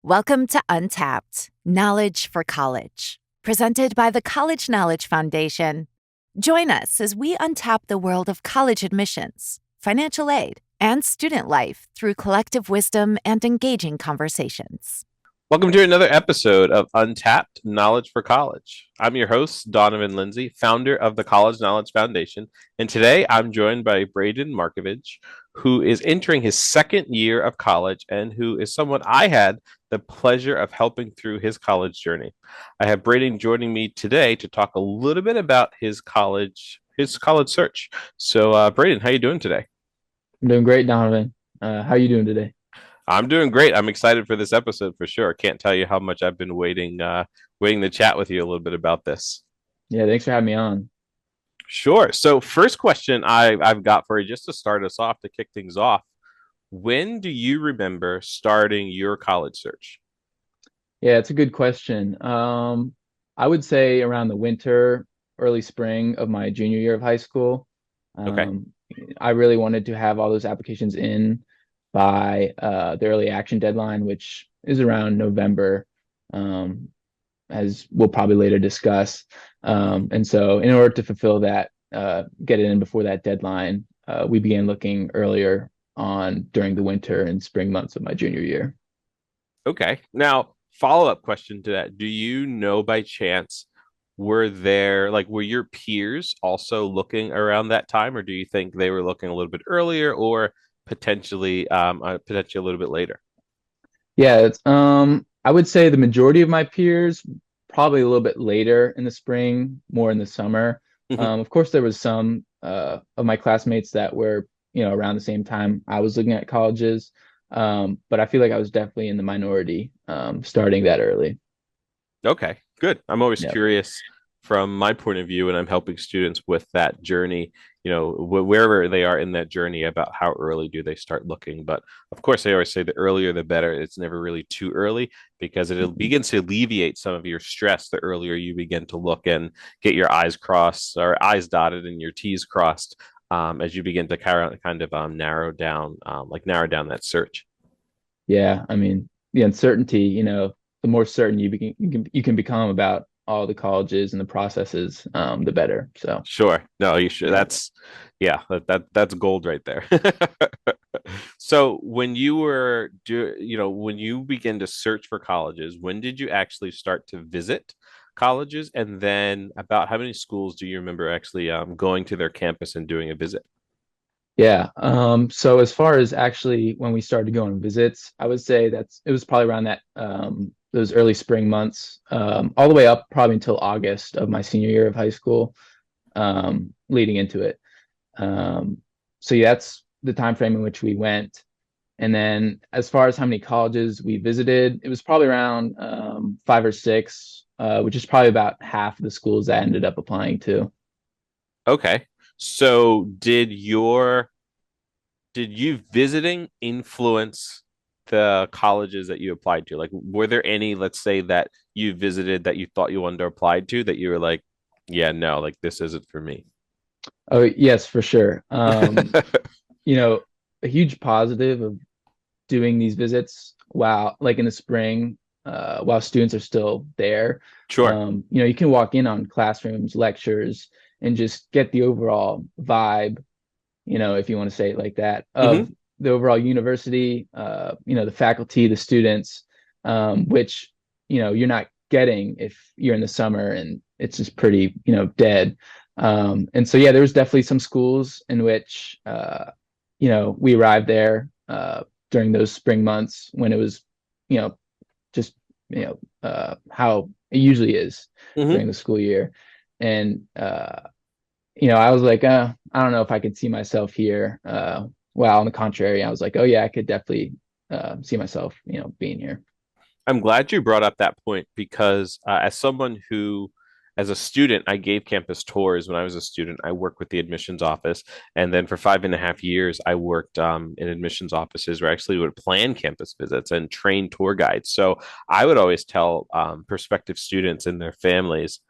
Welcome to Untapped, Knowledge for College, presented by the College Knowledge Foundation. Join us as we untap the world of college admissions, financial aid, and student life through collective wisdom and engaging conversations. Welcome to another episode of Untapped Knowledge for College. I'm your host, Donovan Lindsay, founder of the College Knowledge Foundation. And today I'm joined by Braden Markovich, who is entering his second year of college and who is someone I had the pleasure of helping through his college journey. I have Braden joining me today to talk a little bit about his college search. So, Braden, how you doing today? I'm doing great, Donovan. How are you doing today? I'm doing great. I'm excited for this episode for sure. Can't tell you how much I've been waiting to chat with you a little bit about this. Yeah, thanks for having me on. Sure. So, first question I've got for you, just to start us off, to kick things off. When do you remember starting your college search? Yeah, it's a good question. I would say around the winter, early spring of my junior year of high school. Okay. Um, I really wanted to have all those applications in by the early action deadline, which is around November, um, as we'll probably later discuss. And so, in order to fulfill that, get it in before that deadline, we began looking earlier on during the winter and spring months of my junior year. Okay. Now, follow-up question to that. Do you know by chance, were your peers also looking around that time, or do you think they were looking a little bit earlier or potentially a little bit later? Yeah, I would say the majority of my peers probably a little bit later in the spring, more in the summer. Mhm. Of course, there was some of my classmates that were, around the same time I was looking at colleges. But I feel like I was definitely in the minority, starting that early. Okay, good. I'm always Yeah. curious from my point of view, and I'm helping students with that journey, wherever they are in that journey, about how early do they start looking. But of course, I always say the earlier the better. It's never really too early because it Mhm. begins to alleviate some of your stress the earlier you begin to look and get your I's crossed or I's dotted and your T's crossed, as you begin to narrow down that search. Yeah, I mean, the uncertainty, the more certain you can become about all the colleges and the processes, the better. So, Sure. No, you should. yeah. That's gold right there. So when you were when you begin to search for colleges, when did you actually start to visit colleges? And then about how many schools do you remember actually going to their campus and doing a visit? Yeah. So as far as actually when we started going visits, I would say it was probably around that those early spring months, all the way up probably until August of my senior year of high school, leading into it. Um, so yeah, that's the time frame in which we went. And then as far as how many colleges we visited, it was probably around five or six, which is probably about half of the schools that I ended up applying to. Okay. So did you visiting influence the colleges that you applied to? Like, were there any, let's say, that you visited that you thought you wanted to apply to that you were like, yeah, no, like this isn't for me? Oh, yes, for sure. You know, a huge positive of doing these visits while, like in the spring, while students are still there. Sure. You can walk in on classrooms, lectures, and just get the overall vibe, if you want to say it like that, of Hmm. the overall university, the faculty, the students, which, you're not getting if you're in the summer and it's just pretty, dead. And so, yeah, there was definitely some schools in which, we arrived there during those spring months when it was, you know, just, how it usually is Hmm. during the school year. And, I was like, I don't know if I could see myself here. Well, on the contrary, I was like, oh yeah, I could definitely see myself, being here. I'm glad you brought up that point because as a student, I gave campus tours when I was a student. I worked with the admissions office. And then for 5.5 years, I worked in admissions offices where I actually would plan campus visits and train tour guides. So I would always tell prospective students and their families,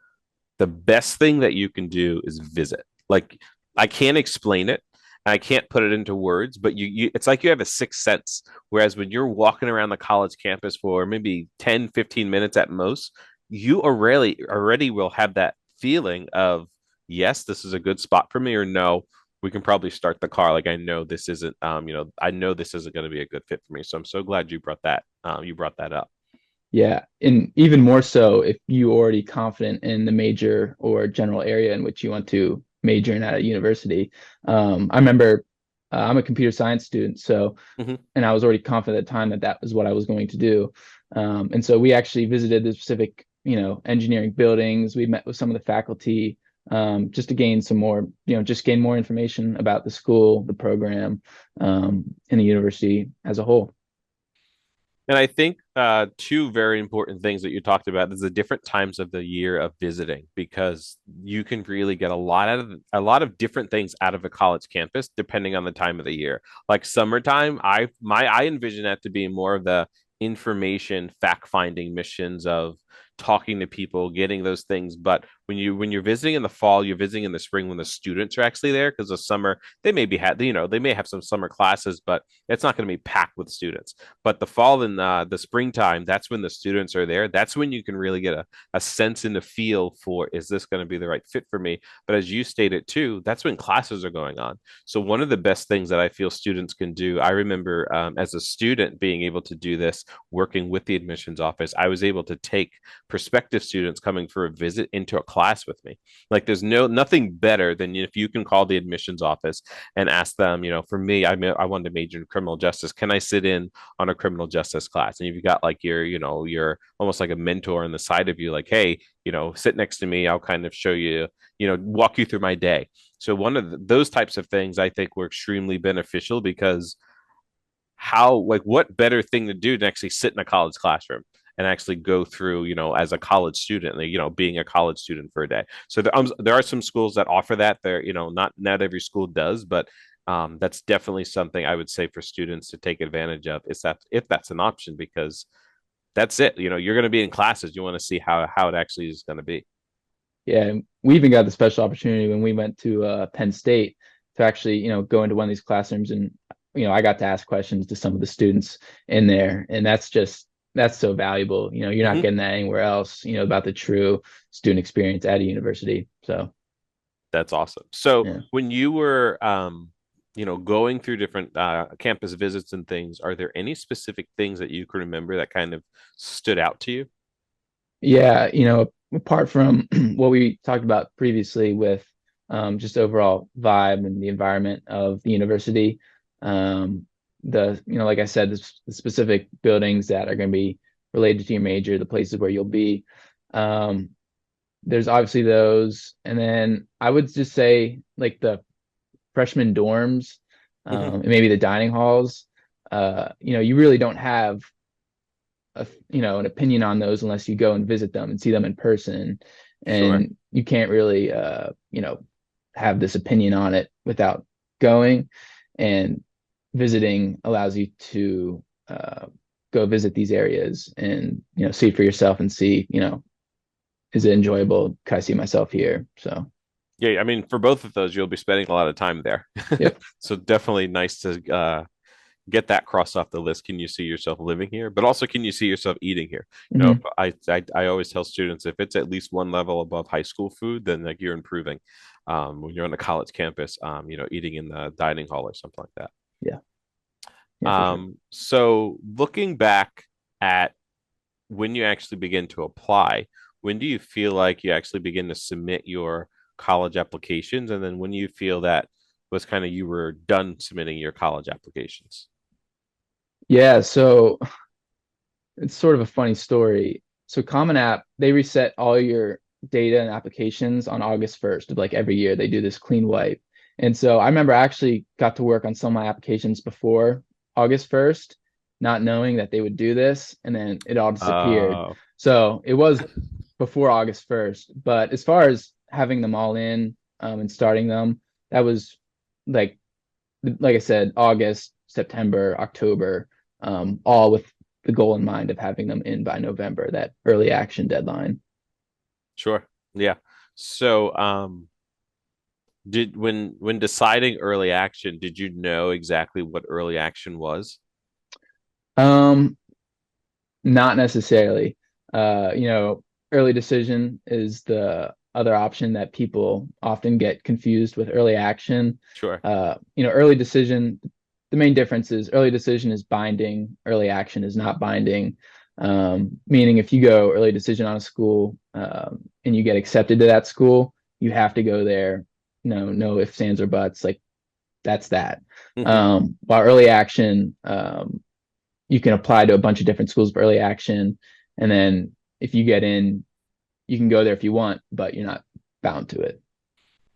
the best thing that you can do is visit. Like, I can't explain it. And I can't put it into words, but it's like you have a sixth sense. Whereas when you're walking around the college campus for maybe 10, 15 minutes at most, you already will have that feeling of, yes, this is a good spot for me, or no, we can probably start the car. Like I know this isn't, I know this isn't going to be a good fit for me. So I'm so glad you brought that up. Yeah, and even more so if you already confident in the major or general area in which you want to major in at a university. I remember I'm a computer science student, so Hmm. and I was already confident at the time that that was what I was going to do. And so we actually visited the specific, engineering buildings. We met with some of the faculty just to gain some more, just gain more information about the school, the program, and the university as a whole. And I think two very important things that you talked about is the different times of the year of visiting, because you can really get a lot of different things out of a college campus depending on the time of the year. Like summertime, I envision that to be more of the information fact finding missions of talking to people, getting those things. But when you're visiting in the fall, you're visiting in the spring when the students are actually there, because the summer they may have some summer classes, but it's not going to be packed with students. But the fall and the springtime, that's when the students are there. That's when you can really get a sense and a feel for, is this going to be the right fit for me? But as you stated too, that's when classes are going on. So one of the best things that I feel students can do, I remember as a student being able to do this, working with the admissions office, I was able to take prospective students coming for a visit into a class with me. Like there's nothing better than if you can call the admissions office and ask them, for me, I wanted to major in criminal justice. Can I sit in on a criminal justice class? And you've got like your almost like a mentor on the side of you, like, hey, sit next to me. I'll kind of show you, walk you through my day. So one of those types of things I think were extremely beneficial, because like what better thing to do than actually sit in a college classroom and actually go through, as a college student, like, being a college student for a day. So there are some schools that offer that. There, not every school does, but that's definitely something I would say for students to take advantage of, is that if that's an option, because that's it. You're going to be in classes. You want to see how it actually is going to be. Yeah, and we even got the special opportunity when we went to Penn State to actually, go into one of these classrooms and, I got to ask questions to some of the students in there, and that's so valuable. You're not Hmm. getting that anywhere else, about the true student experience at a university. So, That's awesome. So yeah. when you were, going through different campus visits and things, are there any specific things that you can remember that kind of stood out to you? Yeah, apart from what we talked about previously with just overall vibe and the environment of the university, like I said, the specific buildings that are going to be related to your major, the places where you'll be. Um, there's obviously those, and then I would just say like the freshman dorms, Hmm. and maybe the dining halls. You really don't have an opinion on those unless you go and visit them and see them in person, Sure. and you can't really have this opinion on it without going, and visiting allows you to go visit these areas and see for yourself and see, is it enjoyable, can I see myself here? So Yeah, I mean, for both of those, you'll be spending a lot of time there. yep. So definitely nice to get that crossed off the list. Can you see yourself living here? But also, can you see yourself eating here? Hmm. I always tell students, if it's at least one level above high school food, then like you're improving. When you're on a college campus, eating in the dining hall or something like that. Yeah, yeah, for sure. So looking back at when you actually begin to apply, when do you feel like you actually begin to submit your college applications? And then when do you feel that was kind of you were done submitting your college applications? Yeah, so it's sort of a funny story. So Common App, they reset all your data and applications on August 1st of like every year. They do this clean wipe. And so I remember I actually got to work on some of my applications before August 1st, not knowing that they would do this, and then it all disappeared. Uh, So it was before August 1st. But as far as having them all in and starting them, that was like like I said, August, September, October, all with the goal in mind of having them in by November, that early action deadline. sure. Yeah. So, Did when deciding early action, did you know exactly what early action was? Um, Not necessarily. You know, early decision is the other option that people often get confused with early action. Sure. You know, early decision, the main difference is early decision is binding, early action is not binding. Meaning if you go early decision on a school, and you get accepted to that school, you have to go there. No ifs, ands, or buts. Like that's that. Hmm. While early action, you can apply to a bunch of different schools of early action. And then if you get in, you can go there if you want, but you're not bound to it.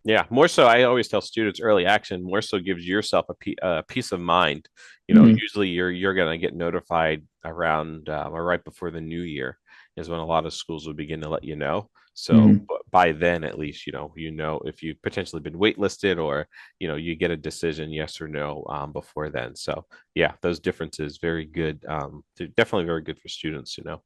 Yeah, more so. I always tell students early action more so gives yourself a peace of mind. Hmm. Usually you're gonna get notified around or right before the new year is when a lot of schools will begin to let you know. So Hmm. by then, at least, if you've potentially been waitlisted or you get a decision, yes or no, before then. So yeah, those differences very good. They're definitely very good for students to know.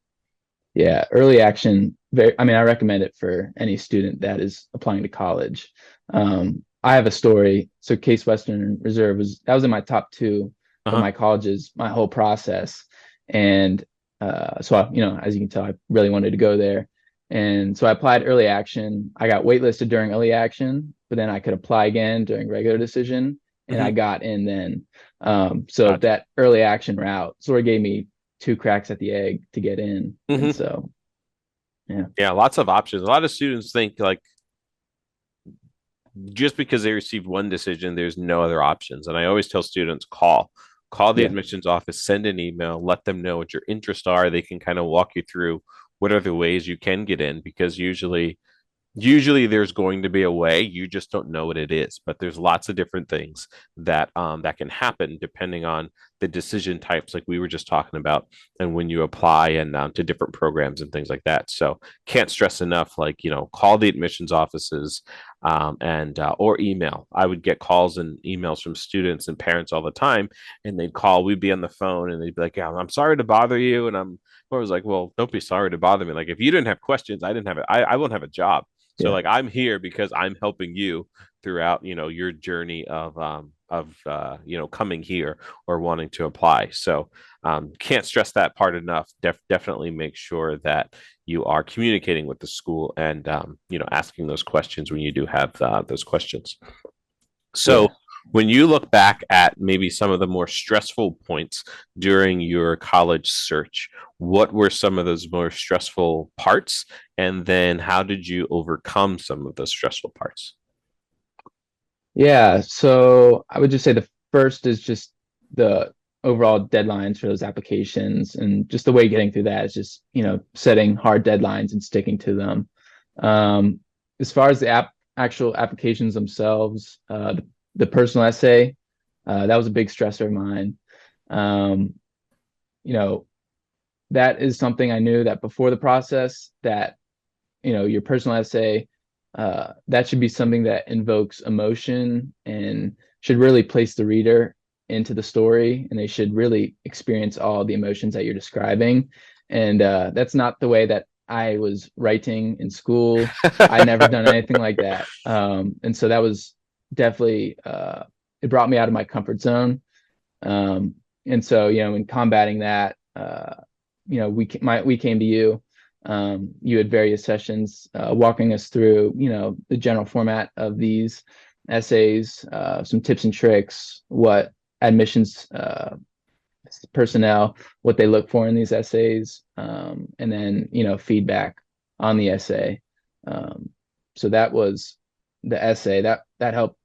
Yeah, early action. I mean, I recommend it for any student that is applying to college. I have a story. So Case Western Reserve was in my top two of Uh-huh. my colleges, my whole process. And so as you can tell, I really wanted to go there. And so I applied early action. I got waitlisted during early action, but then I could apply again during regular decision, and I Hmm. got in then. So Gotcha. that early action route sort of gave me two cracks at the egg to get in. And Hmm. so, yeah. Yeah, lots of options. A lot of students think like just because they received one decision, there's no other options. And I always tell students call the Yeah. admissions office, send an email, let them know what your interests are. They can kind of walk you through what are the ways you can get in because usually there's going to be a way, you just don't know what it is, but there's lots of different things that can happen depending on the decision types like we were just talking about and when you apply and to different programs and things like that. So can't stress enough, like call the admissions offices, and or email. I would get calls and emails from students and parents all the time, and they'd call, we'd be on the phone and they'd be like, yeah, I'm sorry to bother you, and I was like, well, don't be sorry to bother me. Like, if you didn't have questions, I didn't have it. I won't have a job. So Yeah. like I'm here because I'm helping you throughout, your journey of coming here or wanting to apply. So can't stress that part enough. Definitely make sure that you are communicating with the school and asking those questions when you do have those questions. Yeah. So when you look back at maybe some of the more stressful points during your college search, what were some of those more stressful parts? And then how did you overcome some of those stressful parts? Yeah. So I would just say the first is just the overall deadlines for those applications, and just the way getting through that is just, setting hard deadlines and sticking to them. Um, as far as the actual applications themselves, the personal essay, that was a big stressor of mine. Um, you know, that is something I knew that before the process that, your personal essay, that should be something that invokes emotion and should really place the reader into the story, and they should really experience all the emotions that you're describing. And that's not the way that I was writing in school. I never done anything like that. And so that was definitely, it brought me out of my comfort zone. And so, in combating that, we came to you. You had various sessions walking us through, the general format of these essays, some tips and tricks, what admissions personnel, what they look for in these essays, and then, feedback on the essay. Um, so that was the essay that helped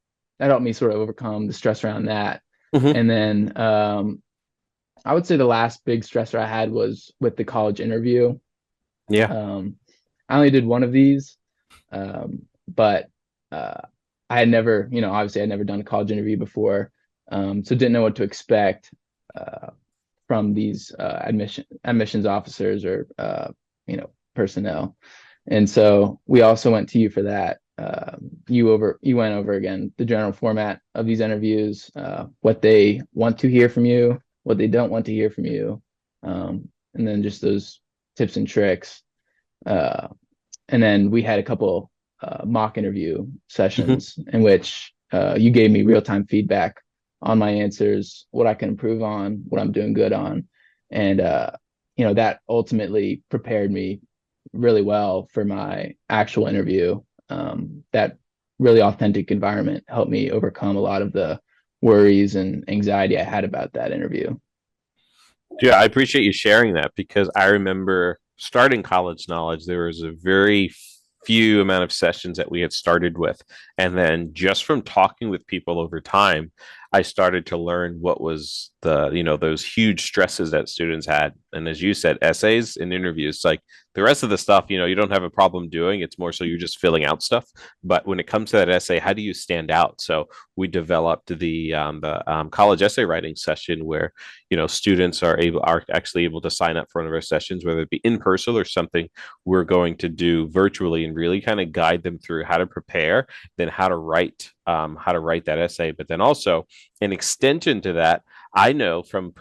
me sort of overcome the stress around that. Hmm. And then I would say the last big stressor I had was with the college interview. Yeah. I only did one of these, but uh, I had never, obviously I'd never done a college interview before, so didn't know what to expect uh, from these admissions officers or personnel. And so we also went to you for that. You went over again the general format of these interviews, what they want to hear from you, what they don't want to hear from you, and then just those tips and tricks. Uh, and then we had a couple mock interview Hmm. sessions in which you gave me real-time feedback on my answers, what I can improve on, what I'm doing good on. And, that ultimately prepared me really well for my actual interview. That really authentic environment helped me overcome a lot of the worries and anxiety I had about that interview. Yeah, I appreciate you sharing that because I remember starting college knowledge, there was a very few amount of sessions that we had started with. And then just from talking with people over time, I started to learn what was those huge stresses that students had. And as you said, essays and interviews, like the rest of the stuff, you don't have a problem doing. It's more so you're just filling out stuff. But when it comes to that essay, how do you stand out? So we developed the college essay writing session where students are actually able to sign up for one of our sessions, whether it be in person or something we're going to do virtually, and really kind of guide them through how to prepare, then how to write that essay. But then also an extension to that, I know from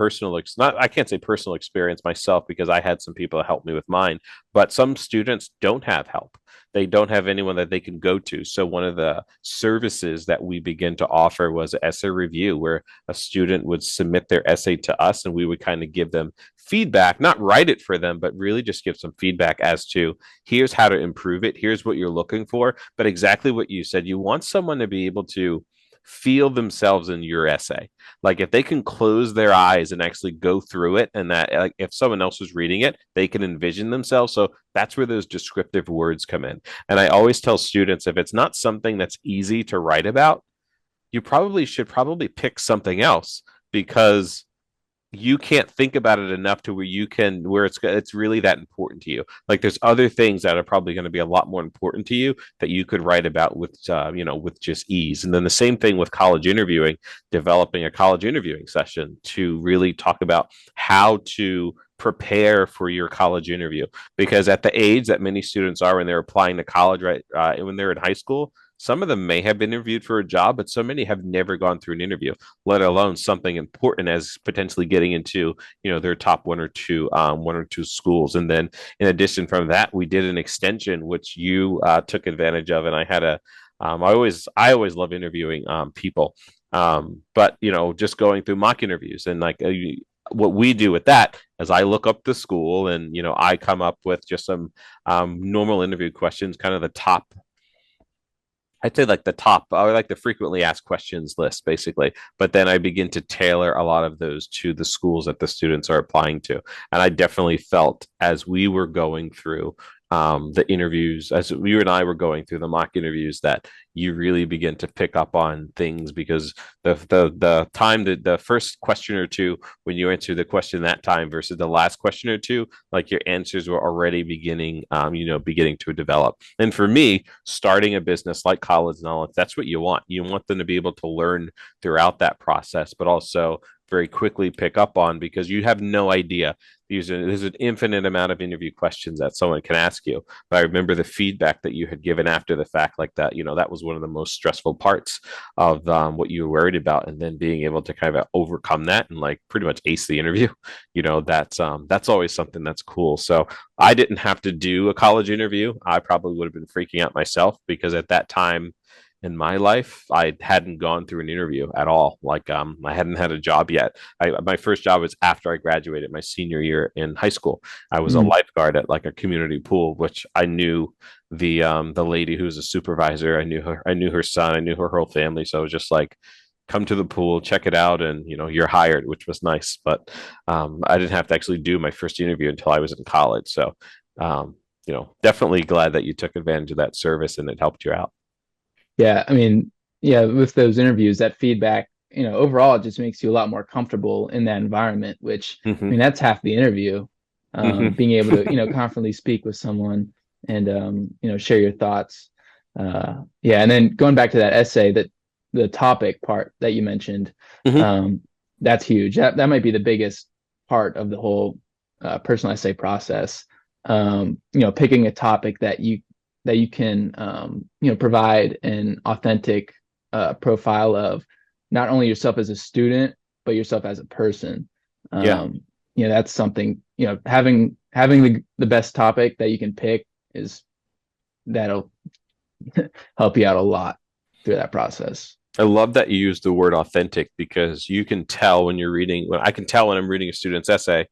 not I can't say personal experience myself because I had some people help me with mine, but some students don't have help. They don't have anyone that they can go to. So one of the services that we begin to offer was essay review, where a student would submit their essay to us and we would kind of give them feedback, not write it for them, but really just give some feedback as to here's how to improve it, here's what you're looking for. But exactly what you said, you want someone to be able to feel themselves in your essay. Like if they can close their eyes and actually go through it, and that like if someone else was reading it, they can envision themselves. So that's where those descriptive words come in. And I always tell students, if it's not something that's easy to write about, you probably pick something else, because you can't think about it enough to where it's really that important to you. Like there's other things that are probably going to be a lot more important to you that you could write about with just ease. And then the same thing with college interviewing, developing a college interviewing session to really talk about how to prepare for your college interview, because at the age that many students are when they're applying to college, right, when they're in high school, some of them may have been interviewed for a job, but so many have never gone through an interview, let alone something important as potentially getting into their top one or two schools. And then in addition from that, we did an extension which you took advantage of, and I had a I always love interviewing people, but just going through mock interviews, and like what we do with that is I look up the school, and I come up with just some normal interview questions, kind of the top, I'd say like the top, or like the frequently asked questions list, basically. But then I begin to tailor a lot of those to the schools that the students are applying to. And I definitely felt as we were going through the interviews, as you and I were going through the mock interviews, that you really begin to pick up on things, because the time that the first question or two, when you answer the question that time versus the last question or two, like your answers were already beginning to develop. And for me, starting a business like college knowledge, that's what you want. You want them to be able to learn throughout that process, but also very quickly pick up on, because you have no idea. There's an infinite amount of interview questions that someone can ask you. But I remember the feedback that you had given after the fact, like that, that was one of the most stressful parts of what you were worried about. And then being able to kind of overcome that and like pretty much ace the interview, that's always something that's cool. So I didn't have to do a college interview. I probably would have been freaking out myself, because at that time in my life, I hadn't gone through an interview at all. Like, I hadn't had a job yet. My first job was after I graduated my senior year in high school. I was a Mm. lifeguard at like a community pool, which I knew the lady who was a supervisor. I knew her son. I knew her whole family. So I was just like, come to the pool, check it out, and you're hired, which was nice. But I didn't have to actually do my first interview until I was in college. So definitely glad that you took advantage of that service and it helped you out. Yeah, I mean, yeah, with those interviews, that feedback, overall, it just makes you a lot more comfortable in that environment, which, I Hmm. mean, that's half the interview. Hmm. Being able to, confidently speak with someone and, share your thoughts. Yeah, and then going back to that essay, that the topic part that you mentioned, Hmm. um, that's huge. That might be the biggest part of the whole personal essay process. Picking a topic that you can provide an authentic profile of not only yourself as a student but yourself as a person. Yeah. That's something, having the best topic that you can pick is that'll help you out a lot through that process. I love that you use the word authentic because you can tell when you're reading, when I can tell when I'm reading a student's essay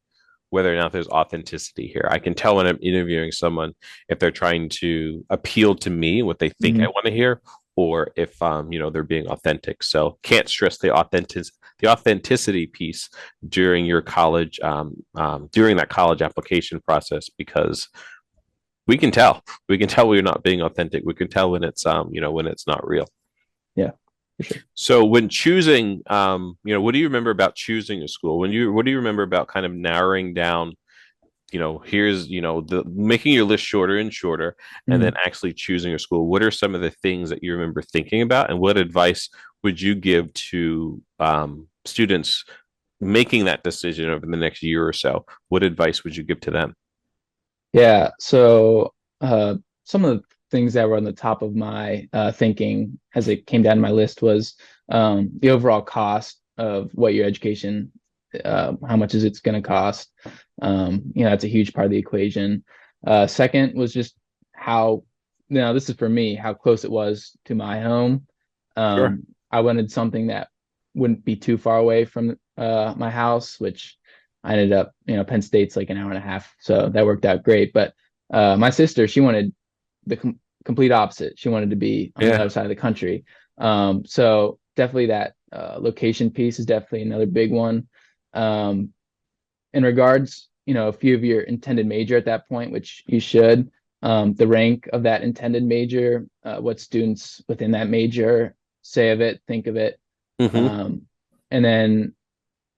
whether or not there's authenticity here. I can tell when I'm interviewing someone if they're trying to appeal to me what they think I Hmm. want to hear, or if they're being authentic. So can't stress the authenticity piece during your college during that college application process because we can tell we're not being authentic. We can tell when it's when it's not real. Yeah, for sure. So when choosing, what do you remember about choosing a school? What do you remember about kind of narrowing down, here's, the making your list shorter and shorter, and then Mhm. actually choosing a school? What are some of the things that you remember thinking about, and what advice would you give to students making that decision over the next year or so? What advice would you give to them? Yeah, so some of the things that were on the top of my thinking as it came down to my list was the overall cost of what your education, how much is it's going to cost. That's a huge part of the equation. Second was just how, this is for me, how close it was to my home. Sure. I wanted something that wouldn't be too far away from my house, which I ended up, Penn State's like an hour and a half, so that worked out great. But my sister, she wanted the complete opposite. She wanted to be on the Yeah. other side of the country. So definitely that location piece is definitely another big one. Um, in regards, if you have your intended major at that point, which you should, the rank of that intended major, what students within that major say of it, think of it, Hmm. um, and then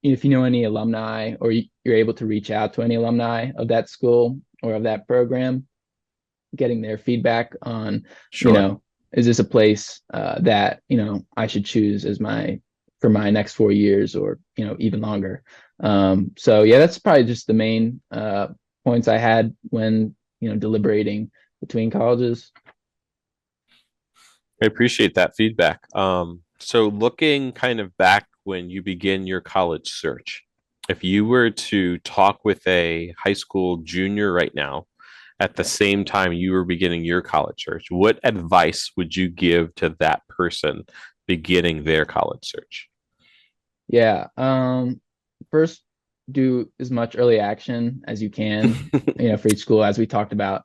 if you know any alumni or you're able to reach out to any alumni of that school or of that program, getting their feedback on, you Sure. know, is this a place that, I should choose as for my next 4 years or, even longer. So yeah, that's probably just the main points I had when, deliberating between colleges. I appreciate that feedback. So looking kind of back when you begin your college search, if you were to talk with a high school junior right now, at the Yeah. same time you were beginning your college search, what advice would you give to that person beginning their college search? Yeah. First, do as much early action as you can, for each school, as we talked about.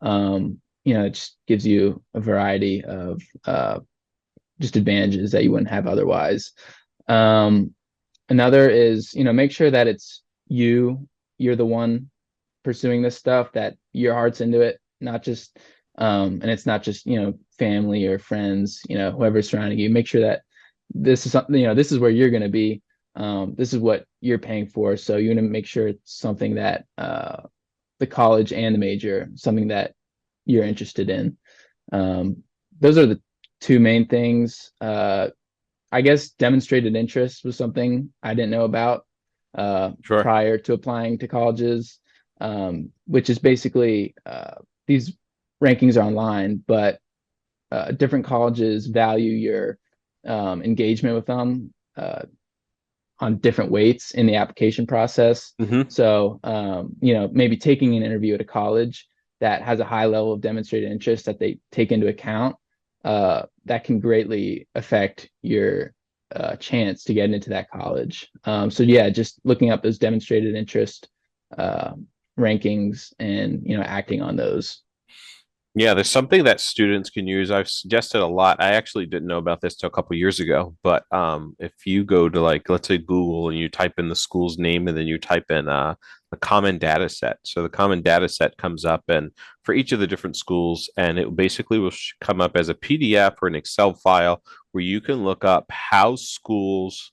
It just gives you a variety of just advantages that you wouldn't have otherwise. Um, Another is, make sure that you're the one pursuing this stuff, that your heart's into it, not just, and it's not just, family or friends, whoever's surrounding you. Make sure that this is something, this is where you're going to be. This is what you're paying for. So you want to make sure it's something that the college and the major, something that you're interested in. Um, those are the two main things. I guess demonstrated interest was something I didn't know about Sure. prior to applying to colleges, which is basically these rankings are online, but different colleges value your engagement with them on different weights in the application process. Hmm. So, maybe taking an interview at a college that has a high level of demonstrated interest that they take into account, that can greatly affect your chance to get into that college. So yeah, just looking up those demonstrated interest uh, rankings and acting on those. Yeah, there's something that students can use. I've suggested a lot. I actually didn't know about this till a couple years ago, but if you go to, like, let's say Google, and you type in the school's name and then you type in a common data set. So the common data set comes up and for each of the different schools, and it basically will come up as a PDF or an Excel file where you can look up how schools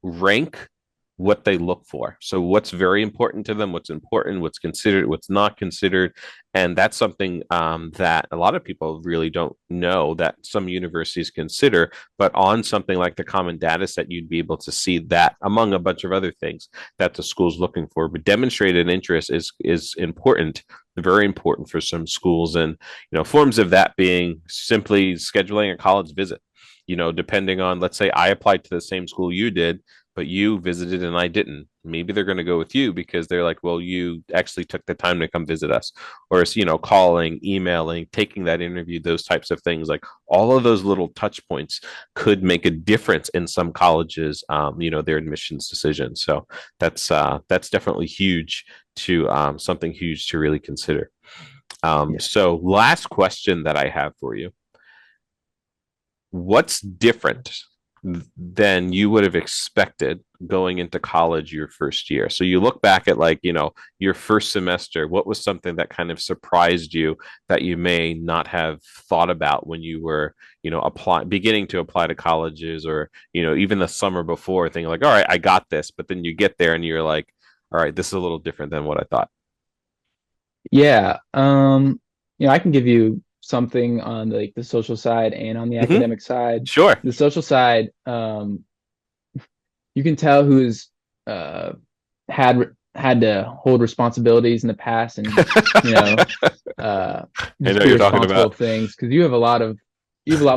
rank what they look for. So what's very important to them, what's important, what's considered, what's not considered. And that's something that a lot of people really don't know that some universities consider. But on something like the common data set, you'd be able to see that among a bunch of other things that the school's looking for. But demonstrated interest is important, very important for some schools. And forms of that being simply scheduling a college visit. Depending on, let's say I applied to the same school you did, but you visited and I didn't. Maybe they're going to go with you because they're like, well, you actually took the time to come visit us, or it's, calling, emailing, taking that interview, those types of things. Like all of those little touch points could make a difference in some colleges, their admissions decision. So that's definitely huge to something huge to really consider. Yeah. So last question that I have for you. What's different than you would have expected going into college your first year? So you look back at your first semester, what was something that kind of surprised you that you may not have thought about when you were, beginning to apply to colleges, or, even the summer before, thinking like, all right, I got this, but then you get there and you're like, all right, this is a little different than what I thought. Yeah. I can give you something on the social side and on the Mm-hmm. academic side. Sure. The social side, you can tell who's had to hold responsibilities in the past and I just know be you're talking responsible about. of things, because you have a lot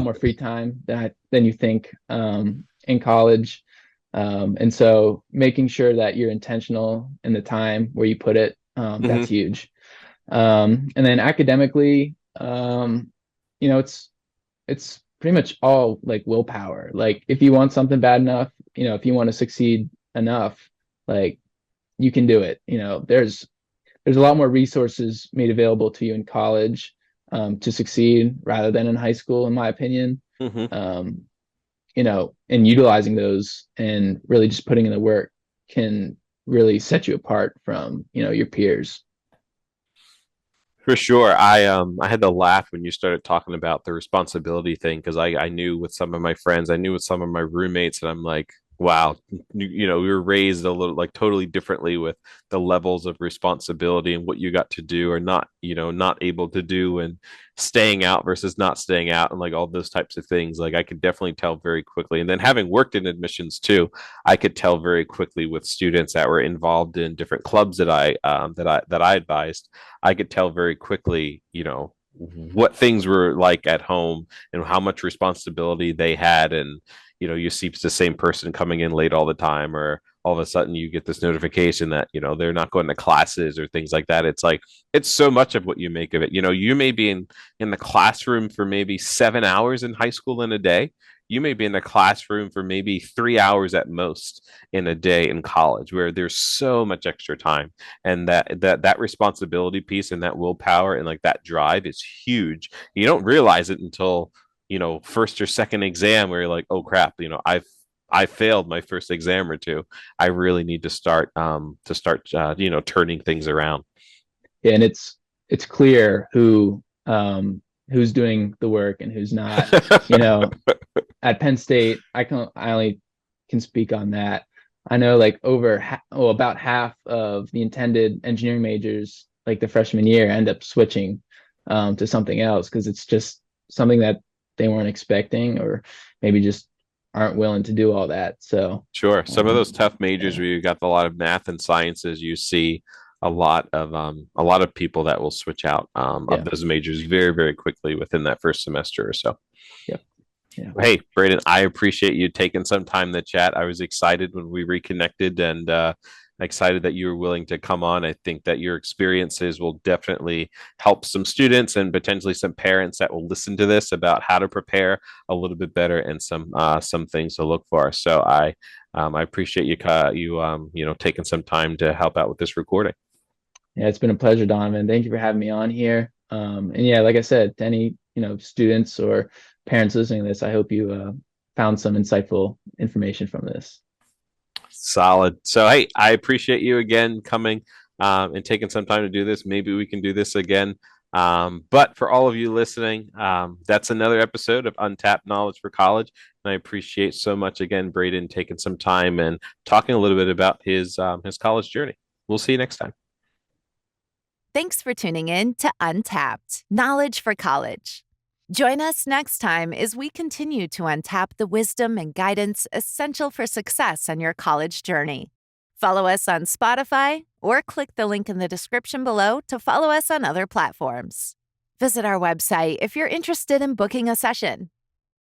more free time than you think in college. And so making sure that you're intentional in the time where you put it, Mm-hmm. that's huge. And then academically, it's pretty much all like willpower. Like if you want something bad enough, if you want to succeed enough, like you can do it. There's a lot more resources made available to you in college to succeed rather than in high school, in my opinion. Mm-hmm. Um, and utilizing those and really just putting in the work can really set you apart from, your peers. For sure. I had to laugh when you started talking about the responsibility thing, because I knew with some of my friends, I knew with some of my roommates, and I'm like, wow, we were raised a little like totally differently with the levels of responsibility and what you got to do or not, not able to do, and staying out versus not staying out, and like all those types of things. Like I could definitely tell very quickly. And then having worked in admissions too, I could tell very quickly with students that were involved in different clubs that I advised. I could tell very quickly, what things were like at home and how much responsibility they had. And, you see the same person coming in late all the time, or all of a sudden you get this notification that, they're not going to classes or things like that. It's like, it's so much of what you make of it. You may be in the classroom for maybe 7 hours in high school in a day. You may be in the classroom for maybe 3 hours at most in a day in college, where there's so much extra time, and that responsibility piece and that willpower and like that drive is huge. You don't realize it until first or second exam, where you're like, oh crap, I failed my first exam or two. I really need to start turning things around. Yeah, and it's clear who's doing the work and who's not. At Penn State, I only can speak on that. I know like about half of the intended engineering majors, like the freshman year, end up switching to something else because it's just something that they weren't expecting, or maybe just aren't willing to do all that. So Sure. Some of those um, tough majors yeah, where you got a lot of math and sciences, you see a lot of people that will switch out of yeah, those majors very, very quickly within that first semester or so. yeah, yeah, Hey, Braden, I appreciate you taking some time to chat. I was excited when we reconnected, and excited that you were willing to come on. I think that your experiences will definitely help some students and potentially some parents that will listen to this about how to prepare a little bit better, and some things to look for. So I appreciate you taking some time to help out with this recording. yeah. It's been a pleasure, Donovan. Thank you for having me on here. And yeah, like I said, to any students or parents listening to this, I hope you found some insightful information from this. Solid. So, hey, I appreciate you again coming and taking some time to do this. Maybe we can do this again. But for all of you listening, that's another episode of Untapped Knowledge for College. And I appreciate so much again, Braden, taking some time and talking a little bit about his college journey. We'll see you next time. Thanks for tuning in to Untapped Knowledge for College. Join us next time as we continue to untap the wisdom and guidance essential for success on your college journey. Follow us on Spotify or click the link in the description below to follow us on other platforms. Visit our website if you're interested in booking a session.